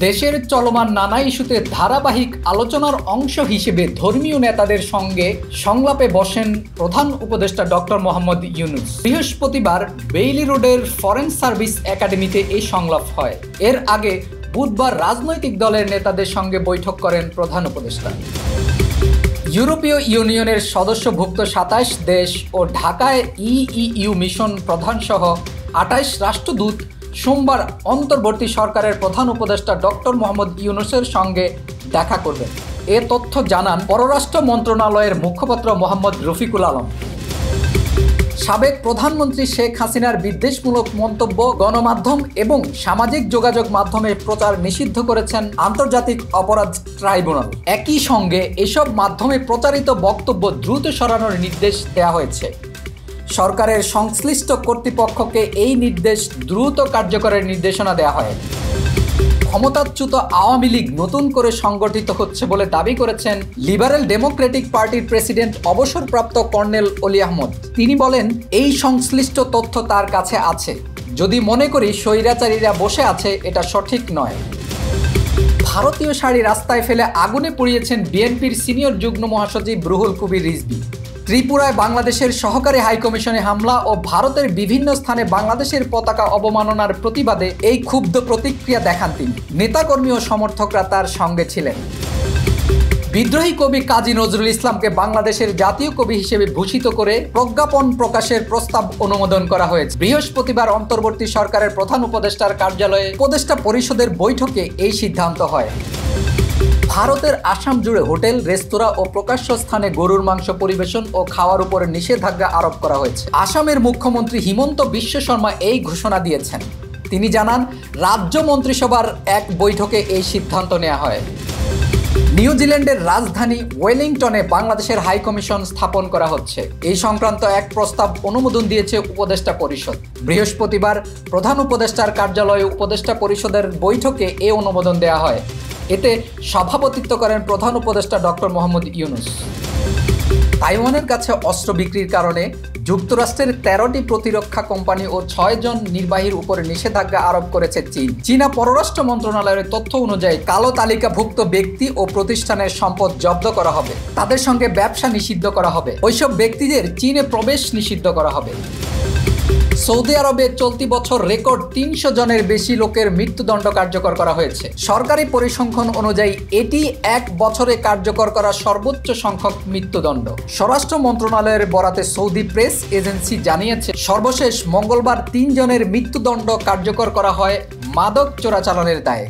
দেশের চলমান নানা ইস্যুতে ধারাবাহিক আলোচনার অংশ হিসেবে ধর্মীয় নেতাদের সঙ্গে সংলাপে বসেন প্রধান উপদেষ্টা ডক্টর মোহাম্মদ ইউনূস। বৃহস্পতিবার বেইলি রোডের ফরেন সার্ভিস একাডেমিতে এই সংলাপ হয়। এর আগে বুধবার রাজনৈতিক দলের নেতাদের সঙ্গে বৈঠক করেন প্রধান উপদেষ্টা। ইউরোপীয় ইউনিয়নের সদস্যভুক্ত ২৭ দেশ ও ঢাকায় ইইউ মিশন প্রধানসহ ২৮ রাষ্ট্রদূত সোমবার অন্তর্বর্তী সরকারের প্রধান উপদেষ্টা ডক্টর মোহাম্মদ ইউনূসের সঙ্গে দেখা করবেন। এ তথ্য জানান পররাষ্ট্র মন্ত্রণালয়ের মুখপাত্র মোহাম্মদ রফিকুল আলম। সাবেক প্রধানমন্ত্রী শেখ হাসিনার বিদ্বেষমূলক মন্তব্য গণমাধ্যম এবং সামাজিক যোগাযোগ মাধ্যমে প্রচার নিষিদ্ধ করেছেন আন্তর্জাতিক অপরাধ ট্রাইব্যুনাল। একই সঙ্গে এসব মাধ্যমে প্রচারিত বক্তব্য দ্রুত সরানোর নির্দেশ দেওয়া হয়েছে। সরকারের সংশ্লিষ্ট কর্তৃপক্ষকে এই নির্দেশ দ্রুত কার্যকরের নির্দেশনা দেওয়া হয়। ক্ষমতাচ্যুত আওয়ামী লীগ নতুন করে সংগঠিত হচ্ছে বলে দাবি করেছেন লিবারেল ডেমোক্রেটিক পার্টির প্রেসিডেন্ট অবসরপ্রাপ্ত কর্নেল অলি আহমদ। তিনি বলেন, এই সংশ্লিষ্ট তথ্য তার কাছে আছে। যদি মনে করি স্বৈরাচারীরা বসে আছে, এটা সঠিক নয়। ভারতীয় শাড়ি রাস্তায় ফেলে আগুনে পুড়িয়েছেন বিএনপির সিনিয়র যুগ্ম মহাসচিব রুহুল কবির রিজভী। ত্রিপুরায় বাংলাদেশের সহকারী হাইকমিশনে হামলা ও ভারতের বিভিন্ন স্থানে বাংলাদেশের পতাকা অবমাননার প্রতিবাদে এই ক্ষুব্ধ প্রতিক্রিয়া দেখান তিনি। নেতাকর্মী ও সমর্থকরা তার সঙ্গে ছিলেন। বিদ্রোহী কবি কাজী নজরুল ইসলামকে বাংলাদেশের জাতীয় কবি হিসেবে ভূষিত করে প্রজ্ঞাপন প্রকাশের প্রস্তাব অনুমোদন করা হয়েছে। বৃহস্পতিবার অন্তর্বর্তী সরকারের প্রধান উপদেষ্টার কার্যালয়ে উপদেষ্টা পরিষদের বৈঠকে এই সিদ্ধান্ত হয়। ভারতের আসাম জুড়ে হোটেল, রেস্তোরাঁ ও প্রকাশ্য স্থানে গরুর মাংস পরিবেশন ও খাওয়ার উপরে নিষেধাজ্ঞা আরোপ করা হয়েছে। আসামের মুখ্যমন্ত্রী হিমন্ত বিশ্ব শর্মা এই ঘোষণা দিয়েছেন। তিনি জানান, রাজ্য মন্ত্রিসভার এক বৈঠকে এই সিদ্ধান্ত নেওয়া হয়। নিউজিল্যান্ডের রাজধানী ওয়েলিংটনে বাংলাদেশের হাইকমিশন স্থাপন করা হচ্ছে। এই সংক্রান্ত এক প্রস্তাব অনুমোদন দিয়েছে উপদেষ্টা পরিষদ। বৃহস্পতিবার প্রধান উপদেষ্টার কার্যালয়ে উপদেষ্টা পরিষদের বৈঠকে এই অনুমোদন দেওয়া হয়। এতে সভাপতিত্ব করেন প্রধান উপদেষ্টা ডক্টর মোহাম্মদ ইউনূস। তাইওয়ানের কাছে অস্ত্র বিক্রির কারণে যুক্তরাষ্ট্রের ১৩টি প্রতিরক্ষা কোম্পানি ও ৬ জন নির্বাহীর উপরে নিষেধাজ্ঞা আরোপ করেছে চীন। চীনা পররাষ্ট্র মন্ত্রণালয়ের তথ্য অনুযায়ী কালো তালিকাভুক্ত ব্যক্তি ও প্রতিষ্ঠানের সম্পদ জব্দ করা হবে। তাদের সঙ্গে ব্যবসা নিষিদ্ধ করা হবে। ওইসব ব্যক্তিদের চীনে প্রবেশ নিষিদ্ধ করা হবে। সৌদি আরবে চলতি বছর রেকর্ড ৩০০ জনের বেশি লোকের মৃত্যুদণ্ড কার্যকর করা হয়েছে। সরকারি পরিসংখ্যান অনুযায়ী এটি এক বছরে কার্যকর করা সর্বোচ্চ সংখ্যক মৃত্যুদণ্ড। স্বরাষ্ট্র মন্ত্রণালয়ের বরাতে সৌদি প্রেস এজেন্সি জানিয়েছে, সর্বশেষ মঙ্গলবার ৩ জনের মৃত্যুদণ্ড কার্যকর করা হয় মাদক চোরাচালানের দায়ে।